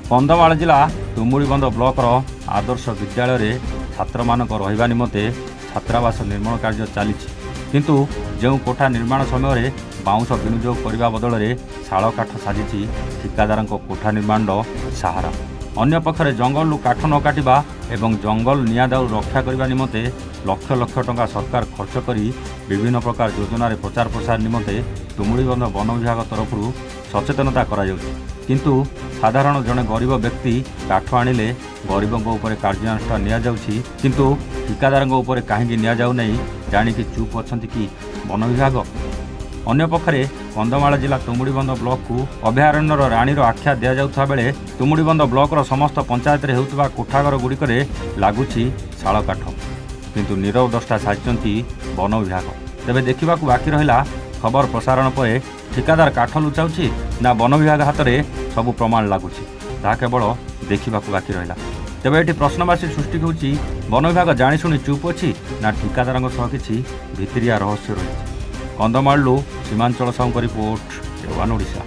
कंधमाल जिला तुमुड़ीबंध ब्लॉकर आदर्श विद्यालय छात्र मानक रहिबा निमंते छात्रावास निर्माण कार्य चली किंतु जो कोठा निर्माण समय बाउंश विनियोग करने बदल में शाल काठ साजिश ठिकादार कोठा निर्माण सहारा। अन्य पक्षरे जंगल काठ न काटिबा एवं जंगल निया दाउ रक्षा करने निमंते लक्ष लक्ष टंका सरकार खर्च करी विभिन्न प्रकार योजन प्रचार प्रसार निमंते तुमुड़ीबंध वन विभाग तरफ सचेतनता करा किंतु साधारण जड़े गरीब व्यक्ति काठ आनिले गरीबों उपर कार्यानुष्ठान नि किंतु ठिकादार उपर कहीं नि जाणिकी चुप अच्छा कि वन विभाग। अन्य पक्षरे कंधमाल जिला तुमुड़ीबंध ब्लॉक को अभयारण्यर राणीर आख्या दि जाउथा बेले तुमुड़ीबंध ब्लॉकर समस्त पंचायत रे हेउतबा कोठाघर गुड़िक लगुच शाल काठ किंतु नीरव दृष्टा साजिचंती वन विभाग। तेबे देखा बाकी रहा खबर प्रसारण पर ठिकादार काठ लुचाऊँ ना वन विभाग हाथ में सबू प्रमाण लगुच ता केवल देखा बाकी रहा। तेबे ये प्रश्नवाची सृष्टि होची वन विभाग जाणीशुणी चुप अच्छी ना ठिकादार किसी भितरिया रहस्य रही। कंधमालू सीमांचल साहू रिपोर्ट, ए1 ओडिशा।